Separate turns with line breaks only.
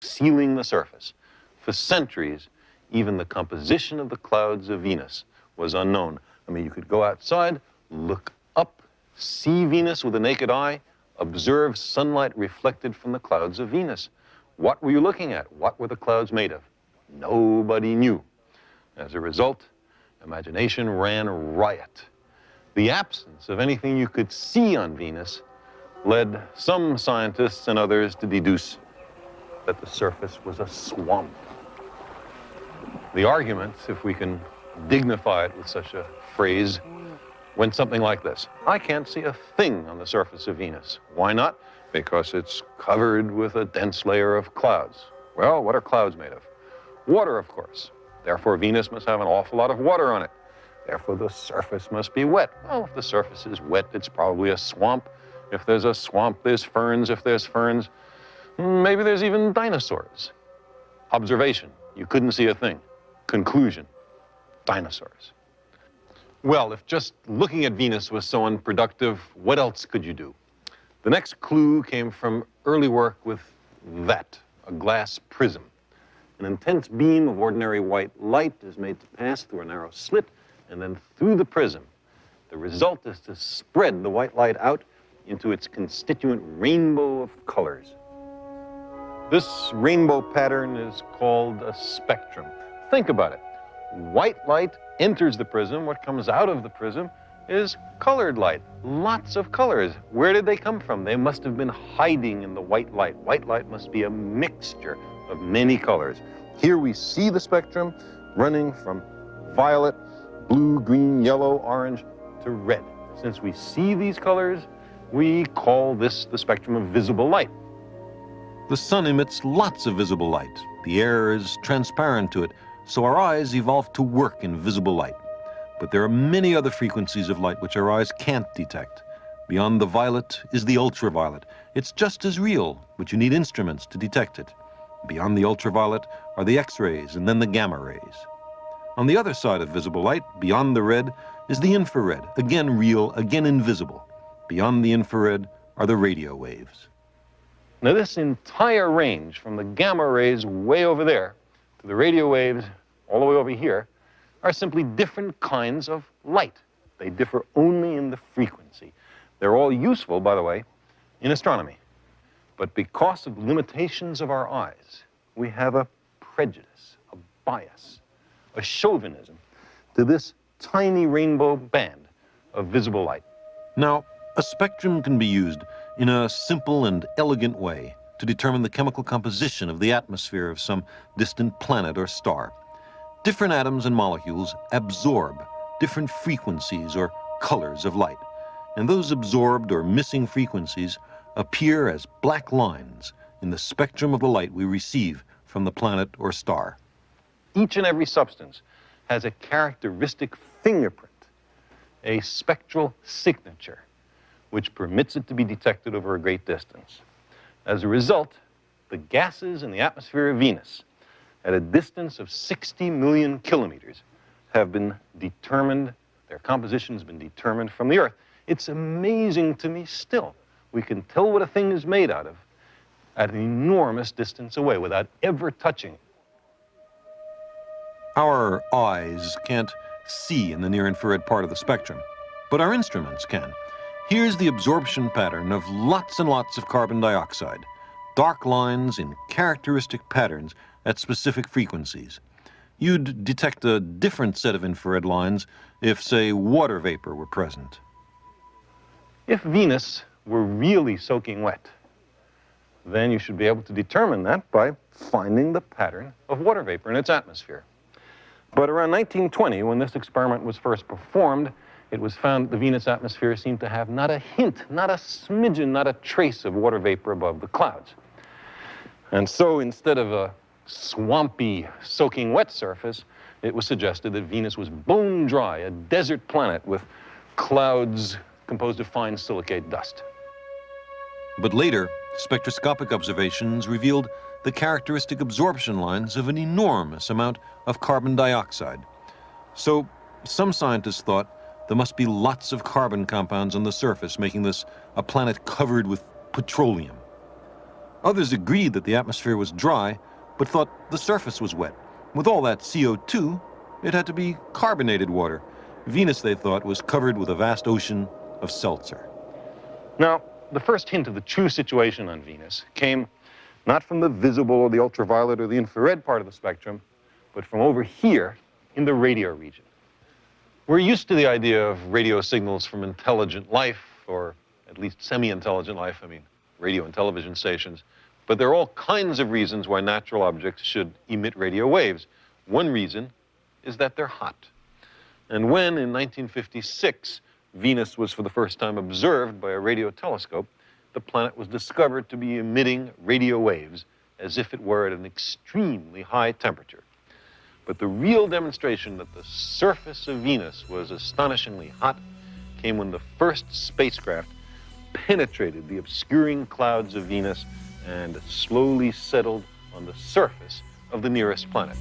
sealing the surface. For centuries, even the composition of the clouds of Venus was unknown. I mean, you could go outside, look up, see Venus with the naked eye, observe sunlight reflected from the clouds of Venus. What were you looking at? What were the clouds made of? Nobody knew. As a result, imagination ran riot. The absence of anything you could see on Venus led some scientists and others to deduce that the surface was a swamp. The argument, if we can dignify it with such a phrase, went something like this. I can't see a thing on the surface of Venus. Why not? Because it's covered with a dense layer of clouds. Well, what are clouds made of? Water, of course. Therefore, Venus must have an awful lot of water on it. Therefore, the surface must be wet. Well, if the surface is wet, it's probably a swamp. If there's a swamp, there's ferns. If there's ferns, maybe there's even dinosaurs. Observation, you couldn't see a thing. Conclusion, dinosaurs. Well, if just looking at Venus was so unproductive, what else could you do? The next clue came from early work with that, a glass prism. An intense beam of ordinary white light is made to pass through a narrow slit and then through the prism. The result is to spread the white light out into its constituent rainbow of colors. This rainbow pattern is called a spectrum. Think about it. White light enters the prism. What comes out of the prism is colored light. Lots of colors. Where did they come from? They must have been hiding in the white light. White light must be a mixture of many colors. Here we see the spectrum running from violet, blue, green, yellow, orange to red. Since we see these colors, we call this the spectrum of visible light.
The sun emits lots of visible light. The air is transparent to it, so our eyes evolved to work in visible light. But there are many other frequencies of light which our eyes can't detect. Beyond the violet is the ultraviolet. It's just as real, but you need instruments to detect it. Beyond the ultraviolet are the X-rays and then the gamma rays. On the other side of visible light, beyond the red, is the infrared, again real, again invisible. Beyond the infrared are the radio waves.
Now this entire range from the gamma rays way over there to the radio waves all the way over here are simply different kinds of light. They differ only in the frequency. They're all useful, by the way, in astronomy. But because of limitations of our eyes, we have a prejudice, a bias, a chauvinism to this tiny rainbow band of visible light.
Now, a spectrum can be used in a simple and elegant way to determine the chemical composition of the atmosphere of some distant planet or star. Different atoms and molecules absorb different frequencies or colors of light, and those absorbed or missing frequencies appear as black lines in the spectrum of the light we receive from the planet or star.
Each and every substance has a characteristic fingerprint, a spectral signature, which permits it to be detected over a great distance. As a result, the gases in the atmosphere of Venus at a distance of 60 million kilometers have been determined, their composition has been determined from the Earth. It's amazing to me still. We can tell what a thing is made out of at an enormous distance away without ever touching it.
Our eyes can't see in the near-infrared part of the spectrum, but our instruments can. Here's the absorption pattern of lots and lots of carbon dioxide, dark lines in characteristic patterns at specific frequencies. You'd detect a different set of infrared lines if, say, water vapor were present.
If Venus were really soaking wet, then you should be able to determine that by finding the pattern of water vapor in its atmosphere. But around 1920, when this experiment was first performed, it was found that the Venus atmosphere seemed to have not a hint, not a smidgen, not a trace of water vapor above the clouds. And so instead of a swampy, soaking wet surface, it was suggested that Venus was bone dry, a desert planet with clouds composed of fine silicate dust.
But later, spectroscopic observations revealed the characteristic absorption lines of an enormous amount of carbon dioxide. So some scientists thought there must be lots of carbon compounds on the surface, making this a planet covered with petroleum. Others agreed that the atmosphere was dry, but thought the surface was wet. With all that CO2, it had to be carbonated water. Venus, they thought, was covered with a vast ocean of seltzer.
Now, the first hint of the true situation on Venus came not from the visible or the ultraviolet or the infrared part of the spectrum, but from over here in the radio region. We're used to the idea of radio signals from intelligent life, or at least semi-intelligent life, radio and television stations, but there are all kinds of reasons why natural objects should emit radio waves. One reason is that they're hot. And when, in 1956, Venus was for the first time observed by a radio telescope, the planet was discovered to be emitting radio waves as if it were at an extremely high temperature. But the real demonstration that the surface of Venus was astonishingly hot came when the first spacecraft penetrated the obscuring clouds of Venus and slowly settled on the surface of the nearest planet.